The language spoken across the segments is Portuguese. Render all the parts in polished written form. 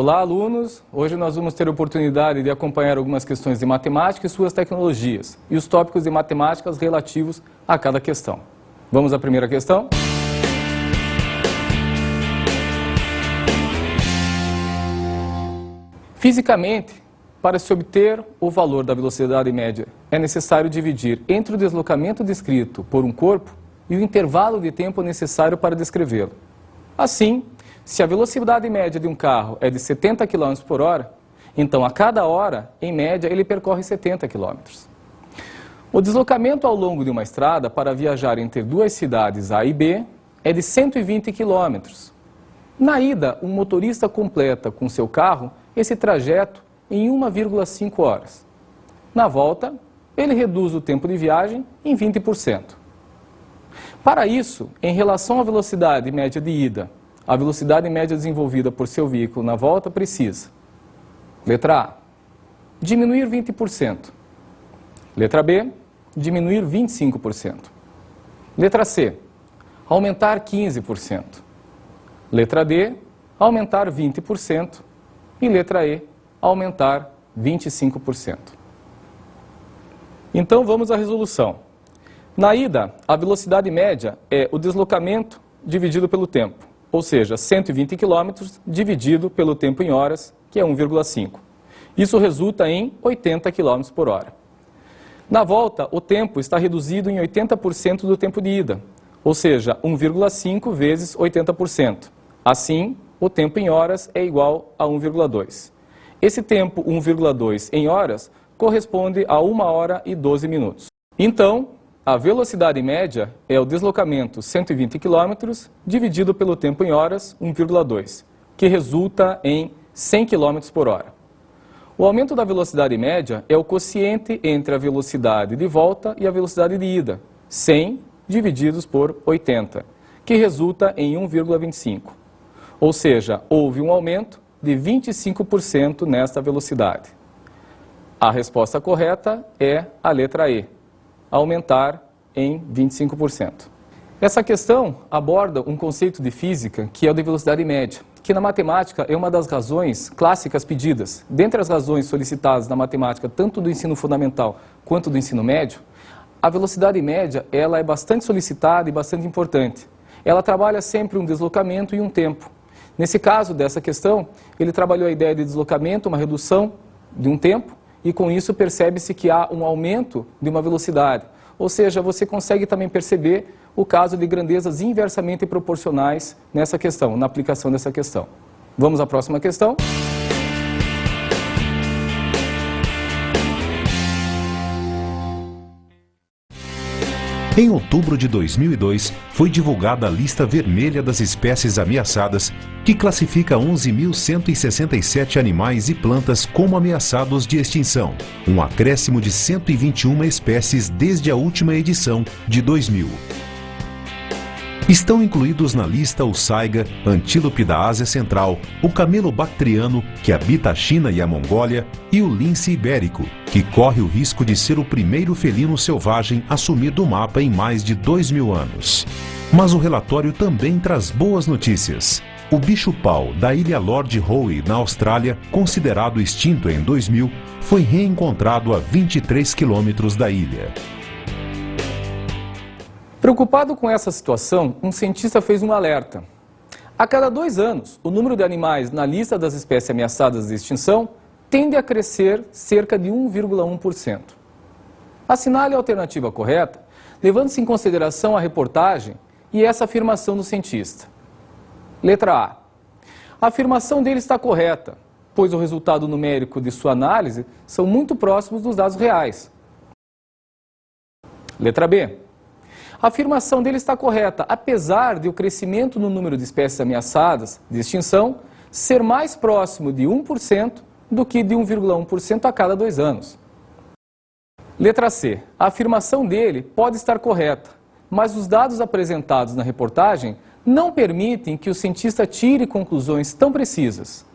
Olá, alunos! Hoje nós vamos ter a oportunidade de acompanhar algumas questões de matemática e suas tecnologias e os tópicos de matemáticas relativos a cada questão. Vamos à primeira questão? Fisicamente, para se obter o valor da velocidade média, é necessário dividir entre o deslocamento descrito por um corpo e o intervalo de tempo necessário para descrevê-lo. Assim, se a velocidade média de um carro é de 70 km por hora, então a cada hora, em média, ele percorre 70 km. O deslocamento ao longo de uma estrada para viajar entre duas cidades A e B é de 120 km. Na ida, um motorista completa com seu carro esse trajeto em 1,5 horas. Na volta, ele reduz o tempo de viagem em 20%. Para isso, em relação à velocidade média de ida, a velocidade média desenvolvida por seu veículo na volta precisa: letra A, diminuir 20%. Letra B, diminuir 25%. Letra C, aumentar 15%. Letra D, aumentar 20%. E letra E, aumentar 25%. Então vamos à resolução. Na ida, a velocidade média é o deslocamento dividido pelo tempo, ou seja, 120 km dividido pelo tempo em horas, que é 1,5. Isso resulta em 80 km por hora. Na volta, o tempo está reduzido em 80% do tempo de ida, ou seja, 1,5 vezes 80%. Assim, o tempo em horas é igual a 1,2. Esse tempo 1,2 em horas corresponde a 1 hora e 12 minutos. Então, a velocidade média é o deslocamento 120 km dividido pelo tempo em horas 1,2, que resulta em 100 km por hora. O aumento da velocidade média é o quociente entre a velocidade de volta e a velocidade de ida, 100 divididos por 80, que resulta em 1,25. Ou seja, houve um aumento de 25% nesta velocidade. A resposta correta é a letra E, aumentar em 25%. Essa questão aborda um conceito de física que é o de velocidade média, que na matemática é uma das razões clássicas pedidas. Dentre as razões solicitadas na matemática, tanto do ensino fundamental quanto do ensino médio, a velocidade média ela é bastante solicitada e bastante importante. Ela trabalha sempre um deslocamento e um tempo. Nesse caso dessa questão, ele trabalhou a ideia de deslocamento, uma redução de um tempo, e com isso percebe-se que há um aumento de uma velocidade. Ou seja, você consegue também perceber o caso de grandezas inversamente proporcionais nessa questão, na aplicação dessa questão. Vamos à próxima questão. Em outubro de 2002, foi divulgada a lista vermelha das espécies ameaçadas, que classifica 11.167 animais e plantas como ameaçados de extinção, um acréscimo de 121 espécies desde a última edição, de 2000. Estão incluídos na lista o saiga, antílope da Ásia Central, o camelo bactriano, que habita a China e a Mongólia, e o lince ibérico, que corre o risco de ser o primeiro felino selvagem a sumir do mapa em mais de 2.000 anos. Mas o relatório também traz boas notícias. O bicho-pau da ilha Lord Howe, na Austrália, considerado extinto em 2000, foi reencontrado a 23 quilômetros da ilha. Preocupado com essa situação, um cientista fez um alerta. A cada 2 anos, o número de animais na lista das espécies ameaçadas de extinção tende a crescer cerca de 1,1%. Assinale a alternativa correta, levando-se em consideração a reportagem e essa afirmação do cientista. Letra A. A afirmação dele está correta, pois o resultado numérico de sua análise são muito próximos dos dados reais. Letra B. A afirmação dele está correta, apesar de o crescimento no número de espécies ameaçadas de extinção ser mais próximo de 1% do que de 1,1% a cada 2 anos. Letra C. A afirmação dele pode estar correta, mas os dados apresentados na reportagem não permitem que o cientista tire conclusões tão precisas.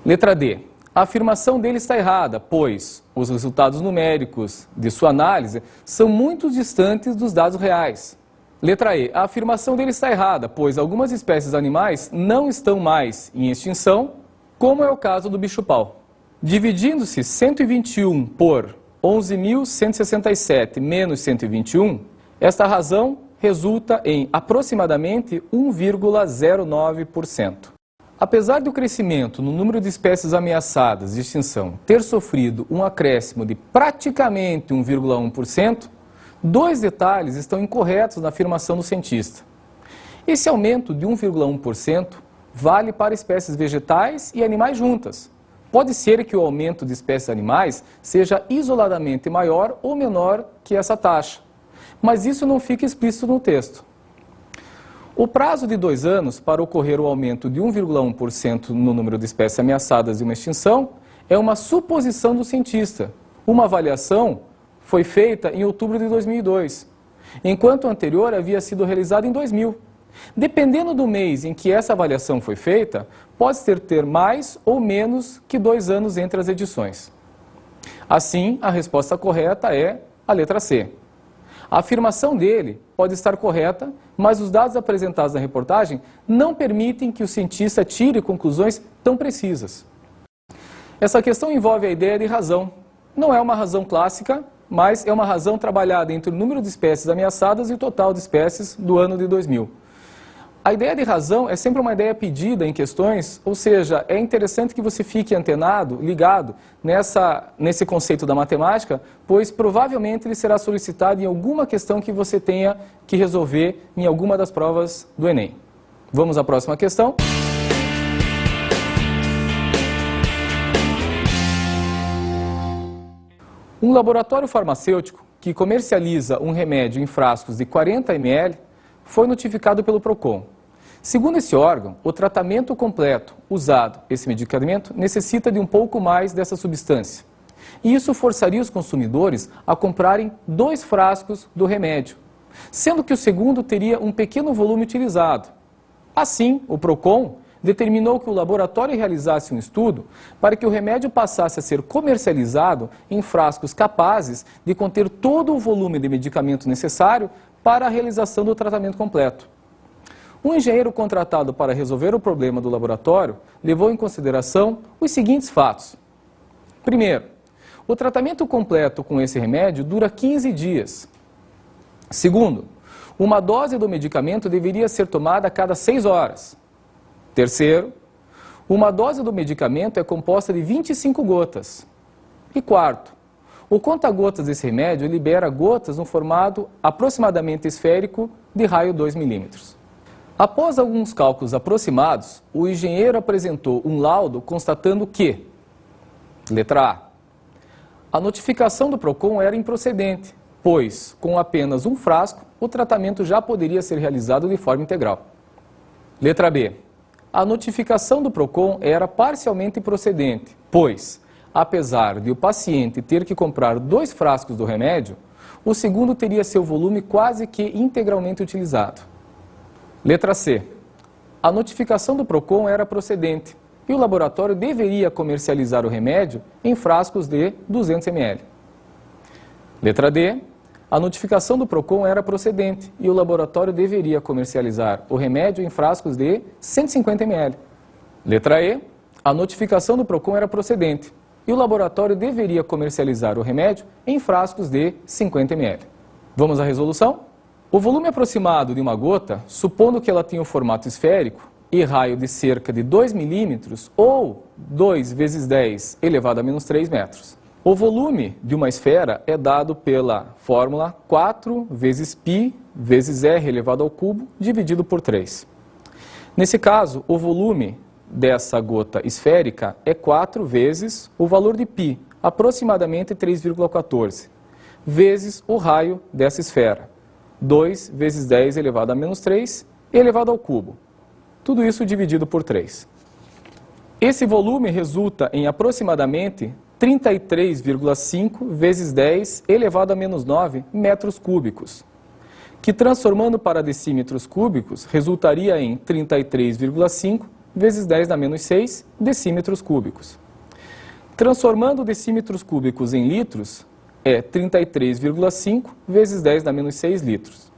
Letra D. A afirmação dele está errada, pois os resultados numéricos de sua análise são muito distantes dos dados reais. Letra E. A afirmação dele está errada, pois algumas espécies animais não estão mais em extinção como é o caso do bicho-pau. Dividindo-se 121 por 11.167 menos 121, esta razão resulta em aproximadamente 1,09%. Apesar do crescimento no número de espécies ameaçadas de extinção ter sofrido um acréscimo de praticamente 1,1%, dois detalhes estão incorretos na afirmação do cientista. Esse aumento de 1,1% vale para espécies vegetais e animais juntas. Pode ser que o aumento de espécies animais seja isoladamente maior ou menor que essa taxa, mas isso não fica explícito no texto. O prazo de 2 anos para ocorrer o aumento de 1,1% no número de espécies ameaçadas de uma extinção é uma suposição do cientista. Uma avaliação foi feita em outubro de 2002, enquanto a anterior havia sido realizada em 2000. Dependendo do mês em que essa avaliação foi feita, pode ter mais ou menos que 2 anos entre as edições. Assim, a resposta correta é a letra C. A afirmação dele pode estar correta, mas os dados apresentados na reportagem não permitem que o cientista tire conclusões tão precisas. Essa questão envolve a ideia de razão. Não é uma razão clássica, mas é uma razão trabalhada entre o número de espécies ameaçadas e o total de espécies do ano de 2000. A ideia de razão é sempre uma ideia pedida em questões, ou seja, é interessante que você fique antenado, ligado nesse conceito da matemática, pois provavelmente ele será solicitado em alguma questão que você tenha que resolver em alguma das provas do Enem. Vamos à próxima questão. Um laboratório farmacêutico que comercializa um remédio em frascos de 40 ml foi notificado pelo PROCON. Segundo esse órgão, o tratamento completo usado, esse medicamento, necessita de um pouco mais dessa substância. E isso forçaria os consumidores a comprarem 2 frascos do remédio, sendo que o segundo teria um pequeno volume utilizado. Assim, o PROCON determinou que o laboratório realizasse um estudo para que o remédio passasse a ser comercializado em frascos capazes de conter todo o volume de medicamento necessário para a realização do tratamento completo. Um engenheiro contratado para resolver o problema do laboratório levou em consideração os seguintes fatos. Primeiro, o tratamento completo com esse remédio dura 15 dias. Segundo, uma dose do medicamento deveria ser tomada a cada 6 horas. Terceiro, uma dose do medicamento é composta de 25 gotas. E quarto, o conta-gotas desse remédio libera gotas no formato aproximadamente esférico de raio 2 milímetros. Após alguns cálculos aproximados, o engenheiro apresentou um laudo constatando que, letra A notificação do PROCON era improcedente, pois, com apenas um frasco, o tratamento já poderia ser realizado de forma integral. Letra B. A notificação do PROCON era parcialmente procedente, pois, apesar de o paciente ter que comprar 2 frascos do remédio, o segundo teria seu volume quase que integralmente utilizado. Letra C. A notificação do PROCON era procedente e o laboratório deveria comercializar o remédio em frascos de 200 ml. Letra D. A notificação do PROCON era procedente e o laboratório deveria comercializar o remédio em frascos de 150 ml. Letra E. A notificação do PROCON era procedente e o laboratório deveria comercializar o remédio em frascos de 50 ml. Vamos à resolução? O volume aproximado de uma gota, supondo que ela tenha o formato esférico e raio de cerca de 2 milímetros ou 2 vezes 10 elevado a menos 3 metros. O volume de uma esfera é dado pela fórmula 4 vezes π vezes r elevado ao cubo dividido por 3. Nesse caso, o volume dessa gota esférica é 4 vezes o valor de π, aproximadamente 3,14, vezes o raio dessa esfera. 2 vezes 10 elevado a menos 3 elevado ao cubo. Tudo isso dividido por 3. Esse volume resulta em aproximadamente 33,5 vezes 10 elevado a menos 9 metros cúbicos, que transformando para decímetros cúbicos resultaria em 33,5 vezes 10 na menos 6 decímetros cúbicos. Transformando decímetros cúbicos em litros, é 33,5 vezes 10 na menos 6 litros,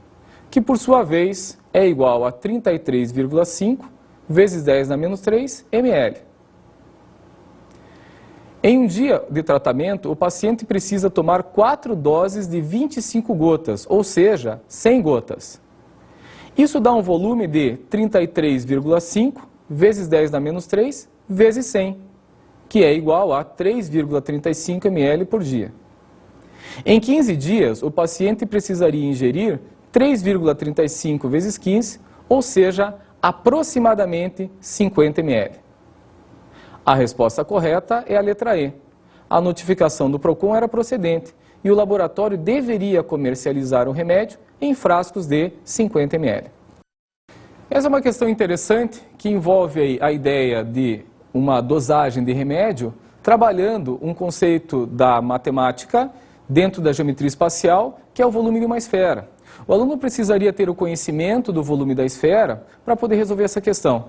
que por sua vez é igual a 33,5 vezes 10 na menos 3 ml. Em um dia de tratamento, o paciente precisa tomar 4 doses de 25 gotas, ou seja, 100 gotas. Isso dá um volume de 33,5 vezes 10 na menos 3 vezes 100, que é igual a 3,35 ml por dia. Em 15 dias, o paciente precisaria ingerir 3,35 vezes 15, ou seja, aproximadamente 50 ml. A resposta correta é a letra E. A notificação do PROCON era procedente e o laboratório deveria comercializar o remédio em frascos de 50 ml. Essa é uma questão interessante que envolve a ideia de uma dosagem de remédio trabalhando um conceito da matemática dentro da geometria espacial, que é o volume de uma esfera. O aluno precisaria ter o conhecimento do volume da esfera para poder resolver essa questão.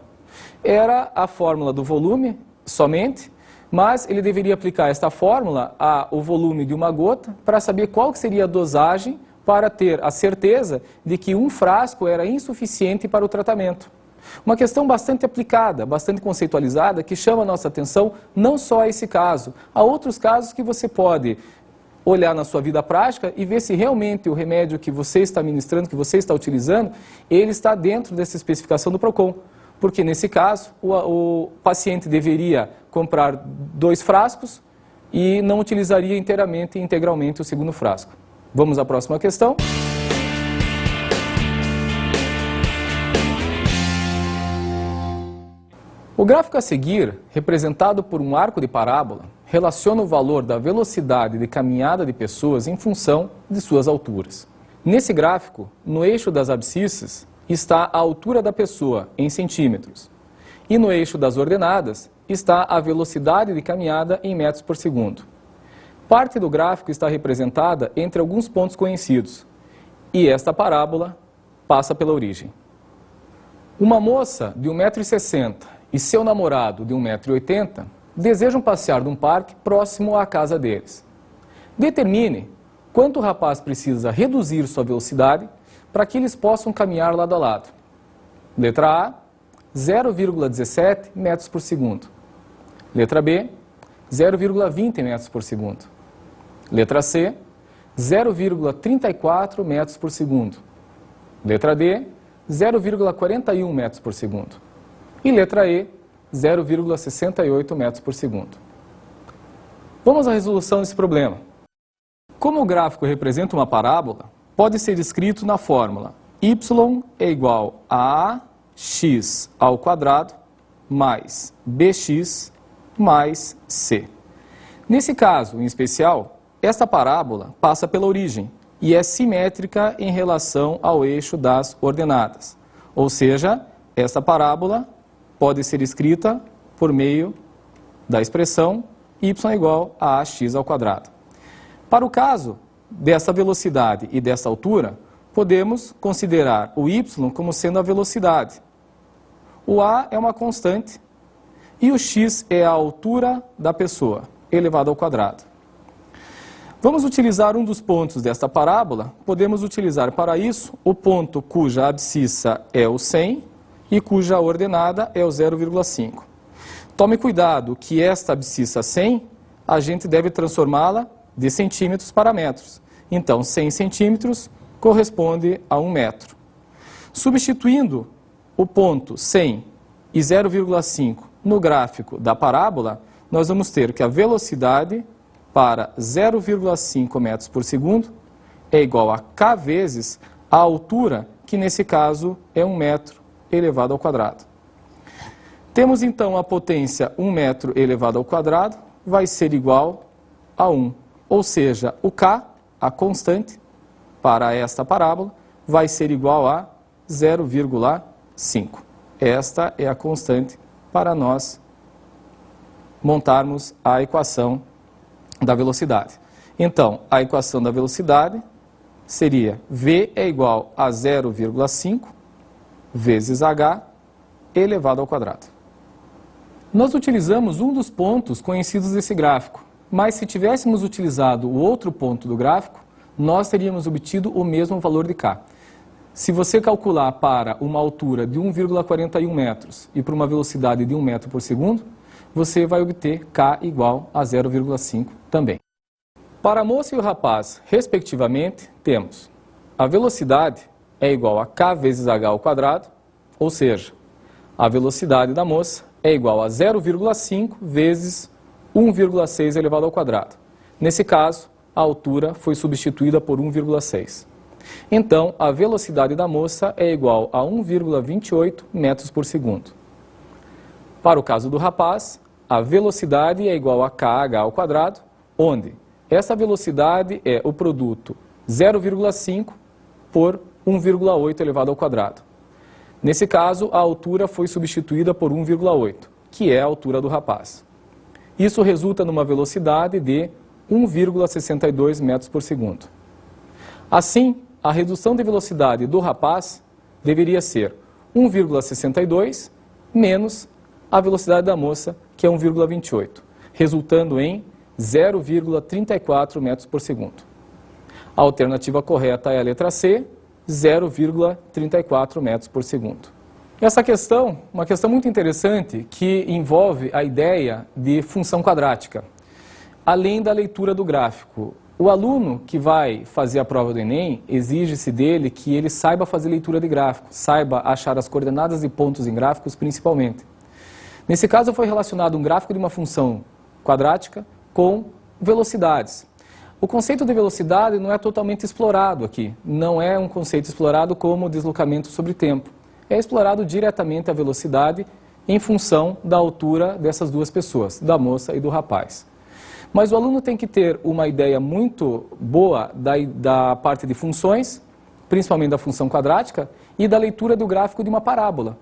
Era a fórmula do volume somente, mas ele deveria aplicar esta fórmula ao volume de uma gota para saber qual que seria a dosagem para ter a certeza de que um frasco era insuficiente para o tratamento. Uma questão bastante aplicada, bastante conceitualizada, que chama a nossa atenção não só a esse caso, há outros casos que você pode olhar na sua vida prática e ver se realmente o remédio que você está ministrando, que você está utilizando, ele está dentro dessa especificação do PROCON. Porque nesse caso, o paciente deveria comprar 2 frascos e não utilizaria integralmente o segundo frasco. Vamos à próxima questão. O gráfico a seguir, representado por um arco de parábola, relaciona o valor da velocidade de caminhada de pessoas em função de suas alturas. Nesse gráfico, no eixo das abscissas, está a altura da pessoa em centímetros. E no eixo das ordenadas está a velocidade de caminhada em metros por segundo. Parte do gráfico está representada entre alguns pontos conhecidos. E esta parábola passa pela origem. Uma moça de 1,60 m e seu namorado de 1,80 m desejam passear num parque próximo à casa deles. Determine quanto o rapaz precisa reduzir sua velocidade para que eles possam caminhar lado a lado. Letra A, 0,17 metros por segundo. Letra B, 0,20 metros por segundo. Letra C, 0,34 metros por segundo. Letra D, 0,41 metros por segundo. E letra E, 0,68 metros por segundo. Vamos à resolução desse problema. Como o gráfico representa uma parábola, pode ser escrito na fórmula y é igual a ax ao quadrado mais bx mais c. Nesse caso, em especial, esta parábola passa pela origem e é simétrica em relação ao eixo das ordenadas. Ou seja, esta parábola pode ser escrita por meio da expressão y é igual a ax ao quadrado. Para o caso dessa velocidade e dessa altura, podemos considerar o y como sendo a velocidade. O a é uma constante e o x é a altura da pessoa, elevado ao quadrado. Vamos utilizar um dos pontos desta parábola. Podemos utilizar para isso o ponto cuja abscissa é o 100 e cuja ordenada é o 0,5. Tome cuidado que esta abscissa 100, a gente deve transformá-la de centímetros para metros. Então, 100 centímetros corresponde a 1 metro. Substituindo o ponto 100 e 0,5 no gráfico da parábola, nós vamos ter que a velocidade para 0,5 metros por segundo é igual a k vezes a altura, que nesse caso é 1 metro elevado ao quadrado. Temos então a potência 1 metro elevado ao quadrado vai ser igual a 1. Ou seja, o k, a constante, para esta parábola, vai ser igual a 0,5. Esta é a constante para nós montarmos a equação da velocidade. Então, a equação da velocidade seria v é igual a 0,5 vezes h elevado ao quadrado. Nós utilizamos um dos pontos conhecidos desse gráfico, mas se tivéssemos utilizado o outro ponto do gráfico, nós teríamos obtido o mesmo valor de k. Se você calcular para uma altura de 1,41 metros e para uma velocidade de 1 metro por segundo, você vai obter K igual a 0,5 também. Para a moça e o rapaz, respectivamente, temos a velocidade é igual a K vezes H ao quadrado, ou seja, a velocidade da moça é igual a 0,5 vezes 1,6 elevado ao quadrado. Nesse caso, a altura foi substituída por 1,6. Então, a velocidade da moça é igual a 1,28 metros por segundo. Para o caso do rapaz, a velocidade é igual a kh ao quadrado, onde essa velocidade é o produto 0,5 por 1,8 elevado ao quadrado. Nesse caso, a altura foi substituída por 1,8, que é a altura do rapaz. Isso resulta numa velocidade de 1,62 metros por segundo. Assim, a redução de velocidade do rapaz deveria ser 1,62 menos a velocidade da moça, que é 1,28, resultando em 0,34 metros por segundo. A alternativa correta é a letra C, 0,34 metros por segundo. Essa questão, uma questão muito interessante, que envolve a ideia de função quadrática, além da leitura do gráfico. O aluno que vai fazer a prova do Enem, exige-se dele que ele saiba fazer leitura de gráfico, saiba achar as coordenadas e pontos em gráficos principalmente. Nesse caso foi relacionado um gráfico de uma função quadrática com velocidades. O conceito de velocidade não é totalmente explorado aqui, não é um conceito explorado como deslocamento sobre tempo. É explorado diretamente a velocidade em função da altura dessas duas pessoas, da moça e do rapaz. Mas o aluno tem que ter uma ideia muito boa da parte de funções, principalmente da função quadrática, e da leitura do gráfico de uma parábola.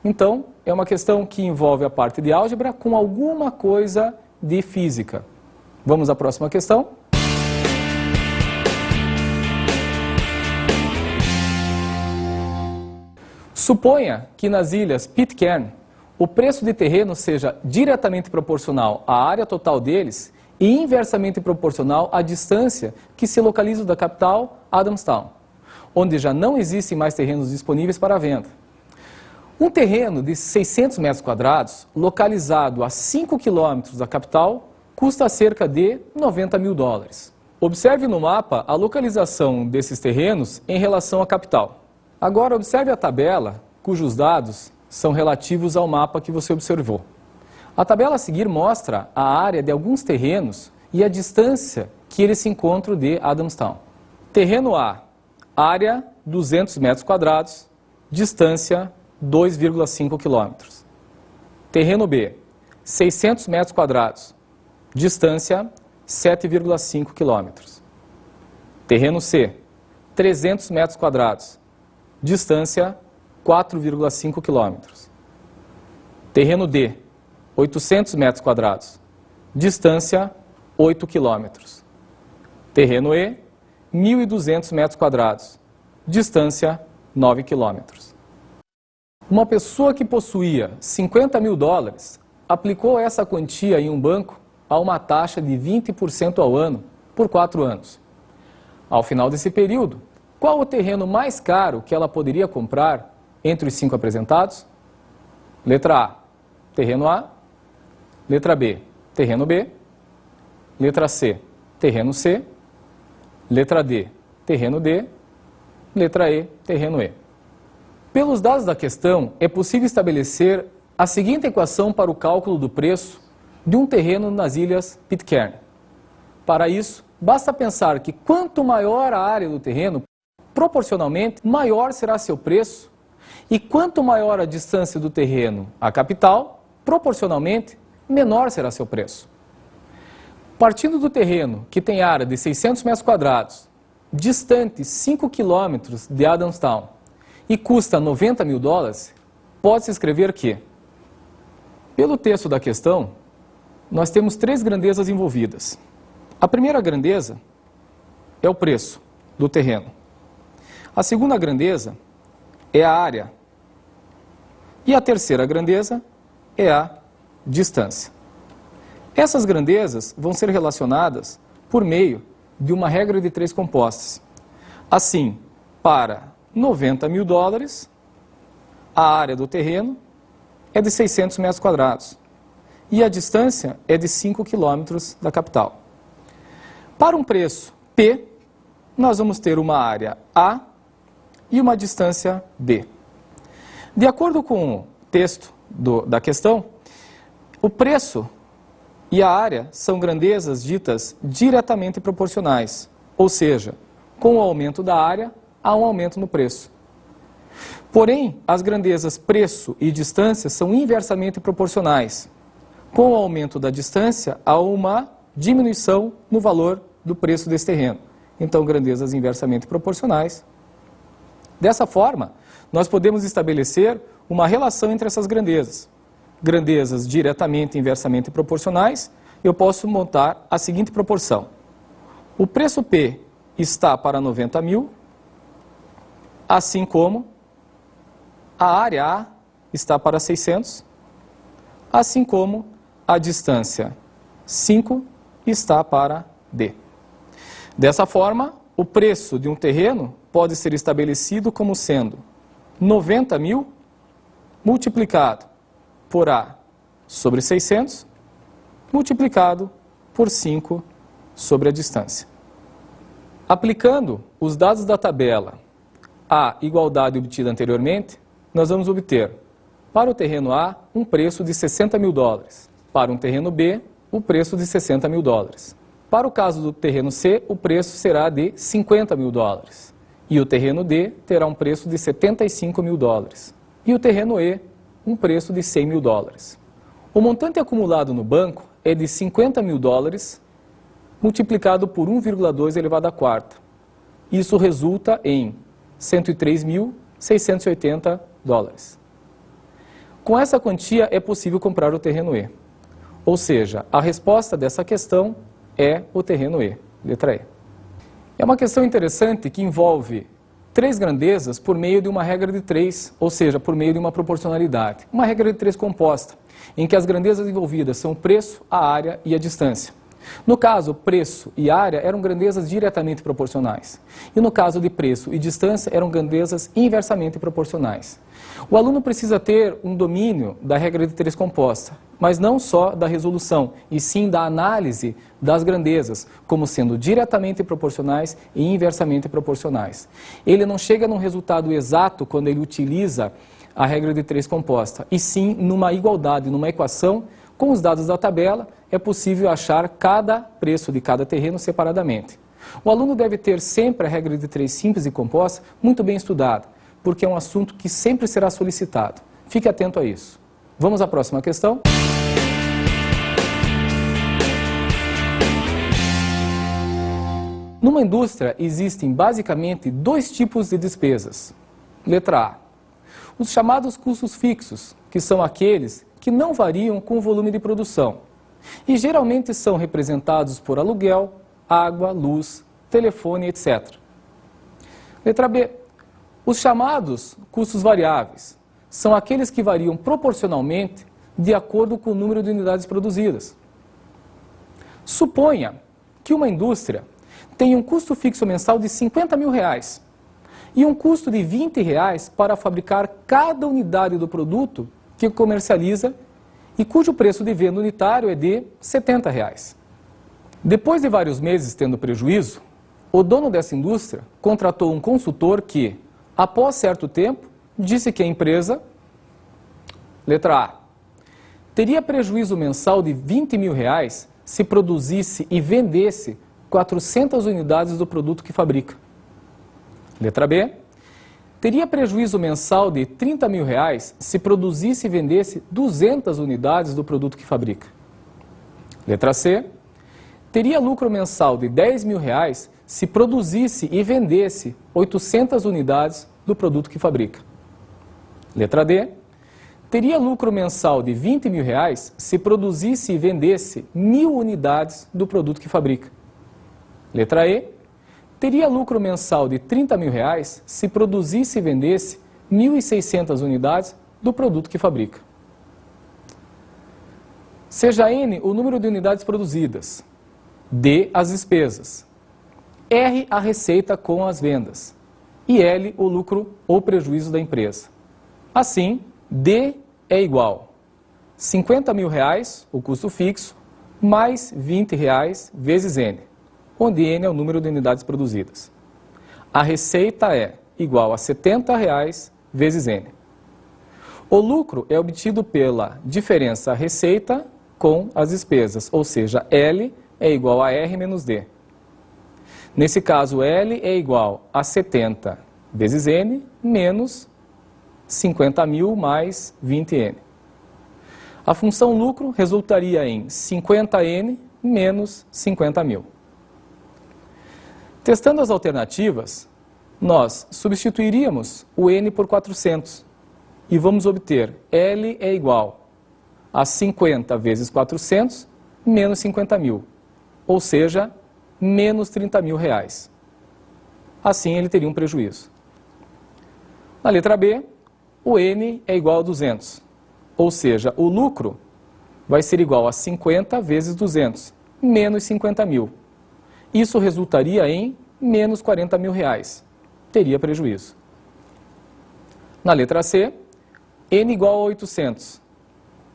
Então, é uma questão que envolve a parte de álgebra com alguma coisa de física. Vamos à próxima questão. Suponha que nas ilhas Pitcairn o preço de terreno seja diretamente proporcional à área total deles e inversamente proporcional à distância que se localiza da capital, Adamstown, onde já não existem mais terrenos disponíveis para venda. Um terreno de 600 metros quadrados, localizado a 5 quilômetros da capital, custa cerca de 90 mil dólares. Observe no mapa a localização desses terrenos em relação à capital. Agora observe a tabela, cujos dados são relativos ao mapa que você observou. A tabela a seguir mostra a área de alguns terrenos e a distância que eles se encontram de Adamstown. Terreno A, área 200 metros quadrados, distância 2,5 quilômetros. Terreno B, 600 metros quadrados, distância 7,5 quilômetros. Terreno C, 300 metros quadrados, distância 4,5 quilômetros. Terreno D, 800 metros quadrados, distância 8 quilômetros. Terreno E, 1.200 metros quadrados, distância 9 quilômetros. Uma pessoa que possuía 50 mil dólares aplicou essa quantia em um banco a uma taxa de 20% ao ano por 4 anos. Ao final desse período, qual o terreno mais caro que ela poderia comprar entre os 5 apresentados? Letra A, terreno A. Letra B, terreno B. Letra C, terreno C. Letra D, terreno D. Letra E, terreno E. Pelos dados da questão, é possível estabelecer a seguinte equação para o cálculo do preço de um terreno nas ilhas Pitcairn. Para isso, basta pensar que quanto maior a área do terreno, proporcionalmente maior será seu preço, e quanto maior a distância do terreno à capital, proporcionalmente menor será seu preço. Partindo do terreno, que tem área de 600 metros quadrados, distante 5 quilômetros de Adamstown e custa 90 mil dólares, pode-se escrever que, pelo texto da questão, nós temos 3 grandezas envolvidas. A primeira grandeza é o preço do terreno. A segunda grandeza é a área. E a terceira grandeza é a distância. Essas grandezas vão ser relacionadas por meio de uma regra de 3 compostas. Assim, para 90 mil dólares, a área do terreno é de 600 metros quadrados. e a distância é de 5 quilômetros da capital. Para um preço P, nós vamos ter uma área A e uma distância B. De acordo com o texto da questão, o preço e a área são grandezas ditas diretamente proporcionais, ou seja, com o aumento da área, há um aumento no preço. Porém, as grandezas preço e distância são inversamente proporcionais. Com o aumento da distância, há uma diminuição no valor do preço desse terreno. Então, grandezas inversamente proporcionais. Dessa forma, nós podemos estabelecer uma relação entre essas grandezas. Grandezas diretamente inversamente proporcionais, eu posso montar a seguinte proporção. O preço P está para 90 mil, assim como a área A está para 600, assim como a distância 5 está para D. Dessa forma, o preço de um terreno pode ser estabelecido como sendo 90 mil multiplicado por A sobre 600, multiplicado por 5 sobre a distância. Aplicando os dados da tabela à igualdade obtida anteriormente, nós vamos obter, para o terreno A, um preço de 60 mil dólares. Para um terreno B, o preço de 60 mil dólares. Para o caso do terreno C, o preço será de 50 mil dólares. E o terreno D terá um preço de 75 mil dólares. E o terreno E, um preço de 100 mil dólares. O montante acumulado no banco é de 50 mil dólares multiplicado por 1,2 elevado à quarta. Isso resulta em 103.680 dólares. Com essa quantia é possível comprar o terreno E. Ou seja, a resposta dessa questão é o terreno E, letra E. É uma questão interessante que envolve três grandezas por meio de uma regra de 3, ou seja, por meio de uma proporcionalidade. Uma regra de 3 composta, em que as grandezas envolvidas são o preço, a área e a distância. No caso, preço e área eram grandezas diretamente proporcionais. E no caso de preço e distância, eram grandezas inversamente proporcionais. O aluno precisa ter um domínio da regra de 3 composta, mas não só da resolução, e sim da análise das grandezas, como sendo diretamente proporcionais e inversamente proporcionais. Ele não chega num resultado exato quando ele utiliza a regra de 3 composta, e sim numa igualdade, numa equação. Com os dados da tabela, é possível achar cada preço de cada terreno separadamente. O aluno deve ter sempre a regra de 3 simples e composta muito bem estudada, porque é um assunto que sempre será solicitado. Fique atento a isso. Vamos à próxima questão. Numa indústria existem basicamente 2 tipos de despesas. Letra A. Os chamados custos fixos, que são aqueles que não variam com o volume de produção e geralmente são representados por aluguel, água, luz, telefone, etc. Letra B. Os chamados custos variáveis são aqueles que variam proporcionalmente de acordo com o número de unidades produzidas. Suponha que uma indústria tem um custo fixo mensal de 50 mil reais e um custo de 20 reais para fabricar cada unidade do produto que comercializa e cujo preço de venda unitário é de 70 reais. Depois de vários meses tendo prejuízo, o dono dessa indústria contratou um consultor que, após certo tempo, disse que a empresa, letra A, teria prejuízo mensal de 20 mil reais se produzisse e vendesse 400 unidades do produto que fabrica. Letra B, teria prejuízo mensal de 30 mil reais se produzisse e vendesse 200 unidades do produto que fabrica. Letra C, teria lucro mensal de 10 mil reais se produzisse e vendesse 800 unidades do produto que fabrica. Letra D, teria lucro mensal de 20 mil reais se produzisse e vendesse 1.000 unidades do produto que fabrica. Letra E, teria lucro mensal de 30 mil reais se produzisse e vendesse 1.600 unidades do produto que fabrica. Seja N o número de unidades produzidas, D as despesas, R a receita com as vendas e L o lucro ou prejuízo da empresa. Assim, D é igual R$50.000, o custo fixo, mais R$20 vezes N, onde N é o número de unidades produzidas. A receita é igual a R$70 vezes N. O lucro é obtido pela diferença receita com as despesas, ou seja, L é igual a R menos D. Nesse caso, L é igual a 70 vezes N menos 50.000 mais 20N. A função lucro resultaria em 50N menos 50.000. Testando as alternativas, nós substituiríamos o N por 400 e vamos obter L é igual a 50 vezes 400 menos 50.000, ou seja, menos R$30.000. Assim ele teria um prejuízo. Na letra B, o N é igual a 200, ou seja, o lucro vai ser igual a 50 vezes 200, menos 50.000. Isso resultaria em menos R$40.000. Teria prejuízo. Na letra C, N igual a 800.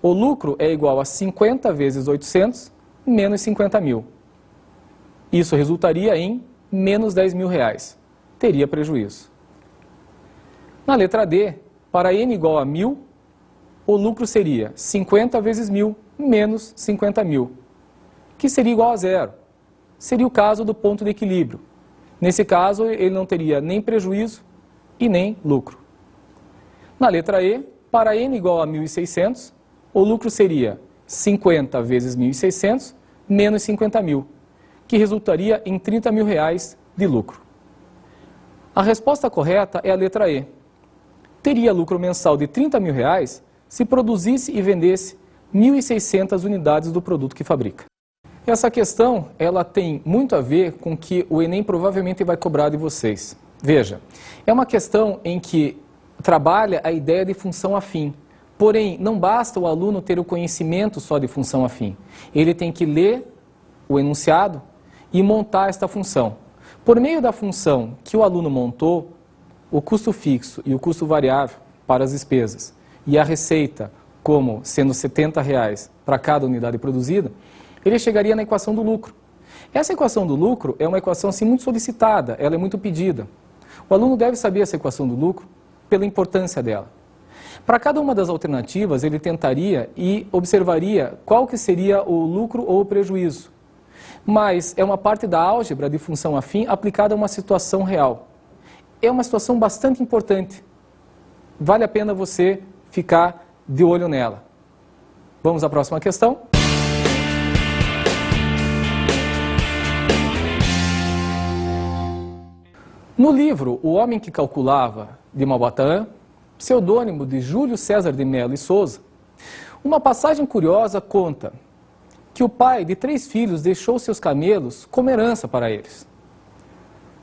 O lucro é igual a 50 vezes 800, menos 50.000. Isso resultaria em menos R$10.000. Teria prejuízo. Na letra D, para N igual a 1.000, o lucro seria 50 vezes 1.000 menos 50.000, que seria igual a zero. Seria o caso do ponto de equilíbrio. Nesse caso, ele não teria nem prejuízo e nem lucro. Na letra E, para N igual a 1.600, o lucro seria 50 vezes 1.600 menos 50.000, que resultaria em R$30.000 de lucro. A resposta correta é a letra E. Teria lucro mensal de R$30.000 se produzisse e vendesse 1.600 unidades do produto que fabrica. Essa questão, ela tem muito a ver com o que o Enem provavelmente vai cobrar de vocês. Veja, é uma questão em que trabalha a ideia de função afim. Porém, não basta o aluno ter o conhecimento só de função afim. Ele tem que ler o enunciado e montar esta função. Por meio da função que o aluno montou, o custo fixo e o custo variável para as despesas e a receita como sendo R$70 para cada unidade produzida, ele chegaria na equação do lucro. Essa equação do lucro é uma equação assim, muito solicitada, ela é muito pedida. O aluno deve saber essa equação do lucro pela importância dela. Para cada uma das alternativas, ele tentaria e observaria qual que seria o lucro ou o prejuízo. Mas é uma parte da álgebra de função afim aplicada a uma situação real. É uma situação bastante importante. Vale a pena você ficar de olho nela. Vamos à próxima questão? No livro O Homem que Calculava, de Maupassant, pseudônimo de Júlio César de Mello e Souza, uma passagem curiosa conta que o pai de 3 filhos deixou seus camelos como herança para eles.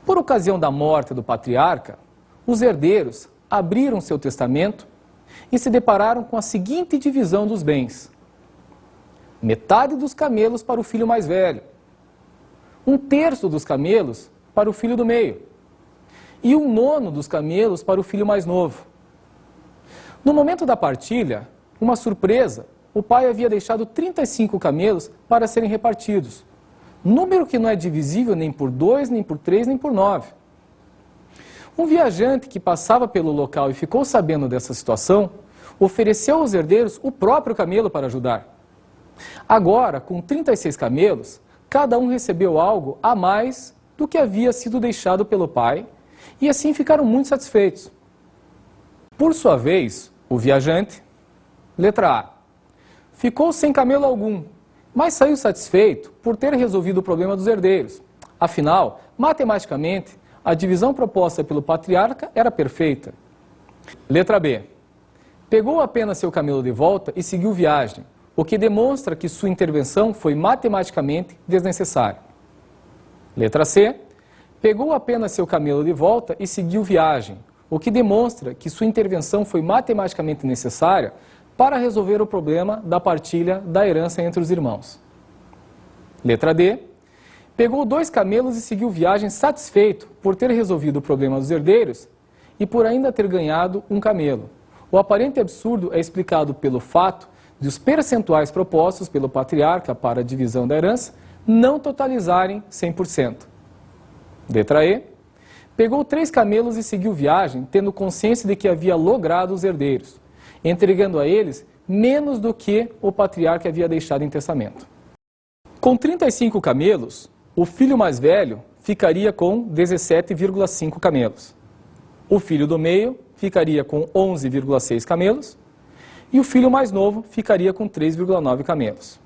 Por ocasião da morte do patriarca, os herdeiros abriram seu testamento e se depararam com a seguinte divisão dos bens: metade dos camelos para o filho mais velho, 1/3 dos camelos para o filho do meio, e 1/9 dos camelos para o filho mais novo. No momento da partilha, uma surpresa, o pai havia deixado 35 camelos para serem repartidos, número que não é divisível nem por 2, nem por 3, nem por 9. Um viajante que passava pelo local e ficou sabendo dessa situação, ofereceu aos herdeiros o próprio camelo para ajudar. Agora, com 36 camelos, cada um recebeu algo a mais do que havia sido deixado pelo pai, e assim ficaram muito satisfeitos. Por sua vez, o viajante, letra A, ficou sem camelo algum, mas saiu satisfeito por ter resolvido o problema dos herdeiros. Afinal, matematicamente, a divisão proposta pelo patriarca era perfeita. Letra B, pegou apenas seu camelo de volta e seguiu viagem, o que demonstra que sua intervenção foi matematicamente desnecessária. Letra C, pegou apenas seu camelo de volta e seguiu viagem, o que demonstra que sua intervenção foi matematicamente necessária para resolver o problema da partilha da herança entre os irmãos. Letra D, pegou 2 camelos e seguiu viagem satisfeito por ter resolvido o problema dos herdeiros e por ainda ter ganhado um camelo. O aparente absurdo é explicado pelo fato de os percentuais propostos pelo patriarca para a divisão da herança não totalizarem 100%. Letra E. Pegou 3 camelos e seguiu viagem, tendo consciência de que havia logrado os herdeiros, entregando a eles menos do que o patriarca havia deixado em testamento. Com 35 camelos, o filho mais velho ficaria com 17,5 camelos. O filho do meio ficaria com 11,6 camelos e o filho mais novo ficaria com 3,9 camelos.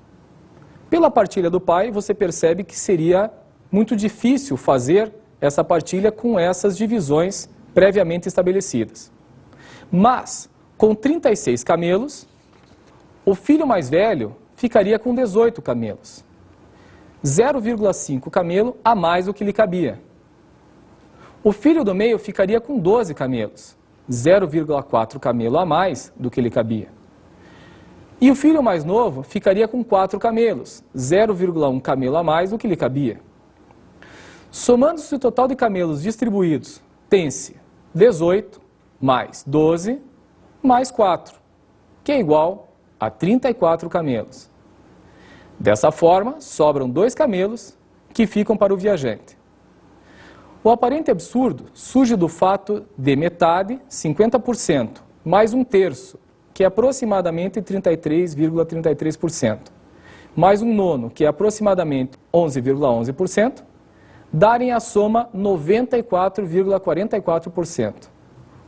Pela partilha do pai, você percebe que seria muito difícil fazer essa partilha com essas divisões previamente estabelecidas. Mas, com 36 camelos, o filho mais velho ficaria com 18 camelos. 0,5 camelo a mais do que lhe cabia. O filho do meio ficaria com 12 camelos, 0,4 camelo a mais do que lhe cabia. E o filho mais novo ficaria com 4 camelos, 0,1 camelo a mais do que lhe cabia. Somando-se o total de camelos distribuídos, tem-se 18 mais 12 mais 4, que é igual a 34 camelos. Dessa forma, sobram 2 camelos que ficam para o viajante. O aparente absurdo surge do fato de metade, 50%, mais 1/3, que é aproximadamente 33,33%, mais 1/9, que é aproximadamente 11,11%, darem a soma 94,44%,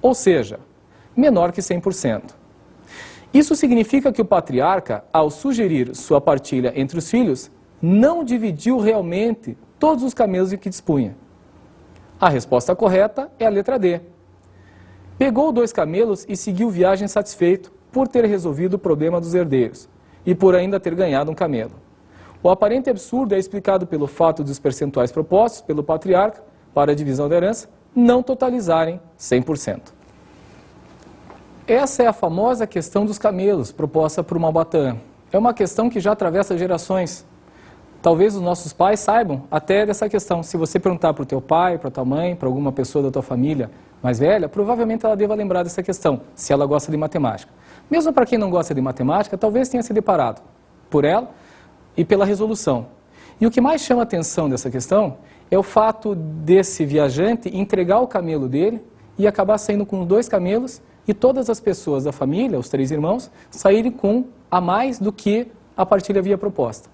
ou seja, menor que 100%. Isso significa que o patriarca, ao sugerir sua partilha entre os filhos, não dividiu realmente todos os camelos de que dispunha. A resposta correta é a letra D. Pegou 2 camelos e seguiu viagem satisfeito por ter resolvido o problema dos herdeiros e por ainda ter ganhado um camelo. O aparente absurdo é explicado pelo fato de os percentuais propostos pelo patriarca para a divisão da herança não totalizarem 100%. Essa é a famosa questão dos camelos, proposta por Malbatã. É uma questão que já atravessa gerações. Talvez os nossos pais saibam até dessa questão. Se você perguntar para o teu pai, para a tua mãe, para alguma pessoa da tua família mais velha, provavelmente ela deva lembrar dessa questão, se ela gosta de matemática. Mesmo para quem não gosta de matemática, talvez tenha se deparado por ela e pela resolução. E o que mais chama a atenção dessa questão é o fato desse viajante entregar o camelo dele e acabar saindo com 2 camelos e todas as pessoas da família, os 3 irmãos, saírem com a mais do que a partilha havia proposta.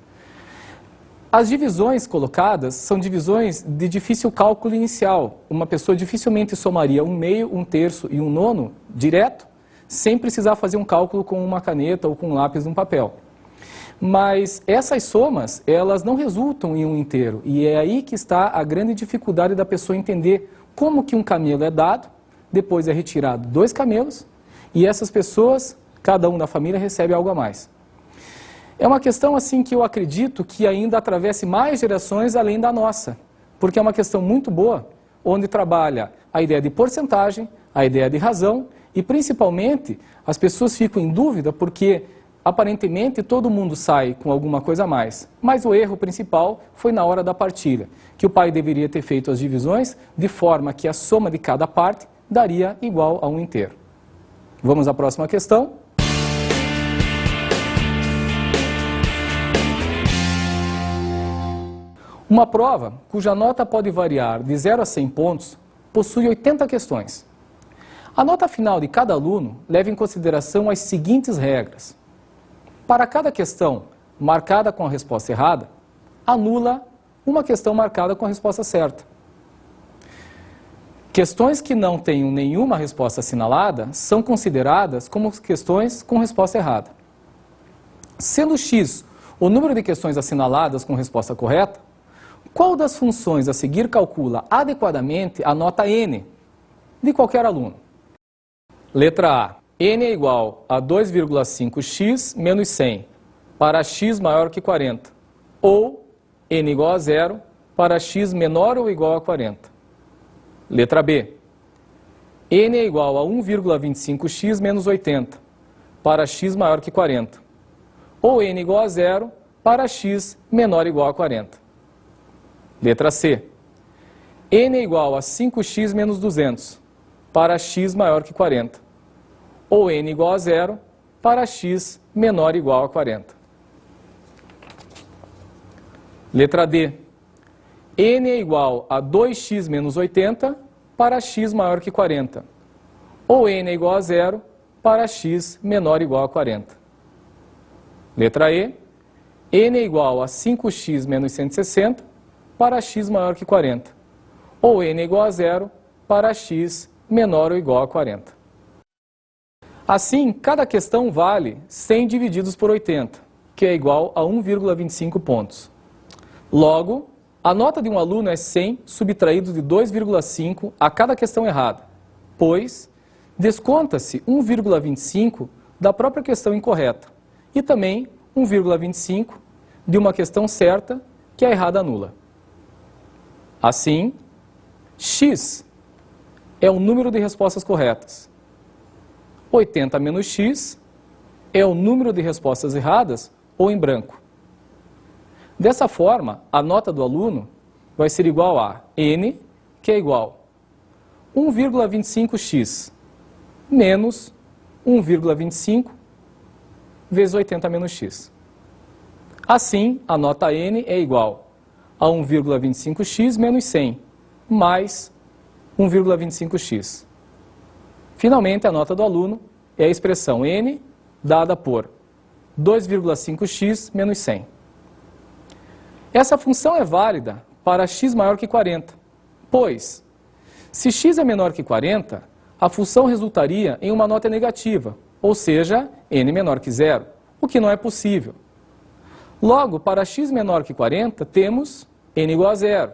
As divisões colocadas são divisões de difícil cálculo inicial. Uma pessoa dificilmente somaria 1/2, 1/3 e 1/9 direto, sem precisar fazer um cálculo com uma caneta ou com um lápis num papel. Mas essas somas, elas não resultam em um inteiro. E é aí que está a grande dificuldade da pessoa entender como que um camelo é dado, depois é retirado 2 camelos e essas pessoas, cada um da família, recebe algo a mais. É uma questão assim que eu acredito que ainda atravesse mais gerações além da nossa, porque é uma questão muito boa, onde trabalha a ideia de porcentagem, a ideia de razão e principalmente as pessoas ficam em dúvida porque aparentemente todo mundo sai com alguma coisa a mais, mas o erro principal foi na hora da partilha, que o pai deveria ter feito as divisões de forma que a soma de cada parte daria igual a um inteiro. Vamos à próxima questão. Uma prova cuja nota pode variar de 0 a 100 pontos possui 80 questões. A nota final de cada aluno leva em consideração as seguintes regras. Para cada questão marcada com a resposta errada, anula uma questão marcada com a resposta certa. Questões que não tenham nenhuma resposta assinalada são consideradas como questões com resposta errada. Sendo x o número de questões assinaladas com resposta correta, qual das funções a seguir calcula adequadamente a nota n de qualquer aluno? Letra A. N é igual a 2,5x menos 100 para x maior que 40. Ou n igual a 0 para x menor ou igual a 40. Letra B. N é igual a 1,25x menos 80 para x maior que 40. Ou n igual a 0 para x menor ou igual a 40. Letra C. N é igual a 5x menos 200 para x maior que 40. Ou n igual a 0 para x menor ou igual a 40. Letra D. N é igual a 2x menos 80 para x maior que 40. Ou N é igual a 0 para x menor ou igual a 40. Letra E. N é igual a 5x menos 160 para x maior que 40. Ou N é igual a 0 para x menor ou igual a 40. Assim, cada questão vale 100 divididos por 80, que é igual a 1,25 pontos. Logo, a nota de um aluno é 100 subtraído de 2,5 a cada questão errada, pois desconta-se 1,25 da própria questão incorreta e também 1,25 de uma questão certa que a errada anula. Assim, x é o número de respostas corretas. 80 menos x é o número de respostas erradas ou em branco. Dessa forma, a nota do aluno vai ser igual a n, que é igual a 1,25x menos 1,25 vezes 80 menos x. Assim, a nota n é igual a 1,25x menos 100, mais 1,25x. Finalmente, a nota do aluno é a expressão n dada por 2,5x menos 100. Essa função é válida para x maior que 40, pois, se x é menor que 40, a função resultaria em uma nota negativa, ou seja, n menor que 0, o que não é possível. Logo, para x menor que 40, temos n igual a 0.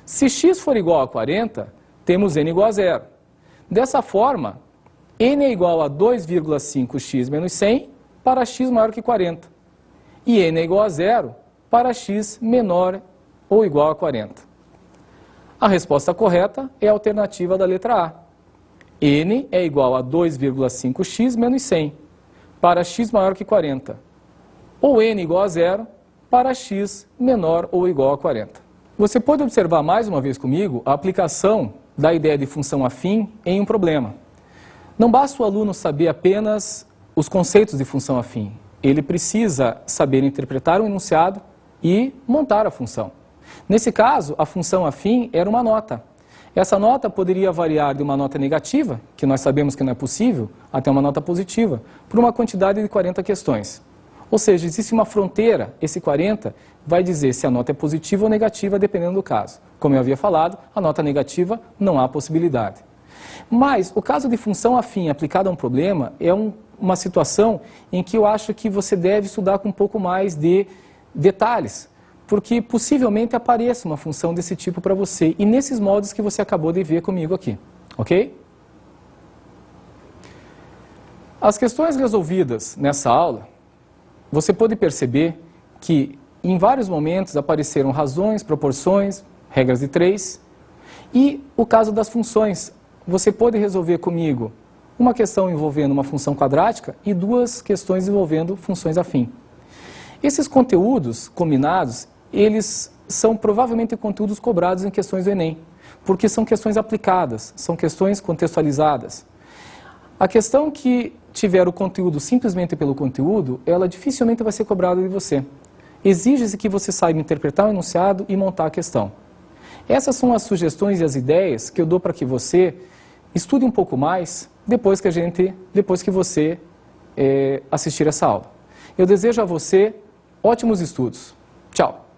Se x for igual a 40, temos n igual a 0. Dessa forma, n é igual a 2,5x menos 100 para x maior que 40. E n é igual a 0 para x menor ou igual a 40. A resposta correta é a alternativa da letra A. n é igual a 2,5x menos 100 para x maior que 40. Ou n igual a 0 para x menor ou igual a 40. Você pode observar mais uma vez comigo a aplicação da ideia de função afim em um problema. Não basta o aluno saber apenas os conceitos de função afim. Ele precisa saber interpretar um enunciado e montar a função. Nesse caso, a função afim era uma nota. Essa nota poderia variar de uma nota negativa, que nós sabemos que não é possível, até uma nota positiva, por uma quantidade de 40 questões. Ou seja, existe uma fronteira, esse 40 vai dizer se a nota é positiva ou negativa, dependendo do caso. Como eu havia falado, a nota negativa não há possibilidade. Mas o caso de função afim aplicada a um problema é uma situação em que eu acho que você deve estudar com um pouco mais de detalhes, porque possivelmente apareça uma função desse tipo para você, e nesses moldes que você acabou de ver comigo aqui, ok? As questões resolvidas nessa aula, você pode perceber que em vários momentos apareceram razões, proporções, regras de 3, e o caso das funções, você pode resolver comigo uma questão envolvendo uma função quadrática e duas questões envolvendo funções afim. Esses conteúdos combinados, eles são provavelmente conteúdos cobrados em questões do Enem, porque são questões aplicadas, são questões contextualizadas. A questão que tiver o conteúdo simplesmente pelo conteúdo, ela dificilmente vai ser cobrada de você. Exige-se que você saiba interpretar o enunciado e montar a questão. Essas são as sugestões e as ideias que eu dou para que você estude um pouco mais depois que você assistir essa aula. Eu desejo a você ótimos estudos. Tchau!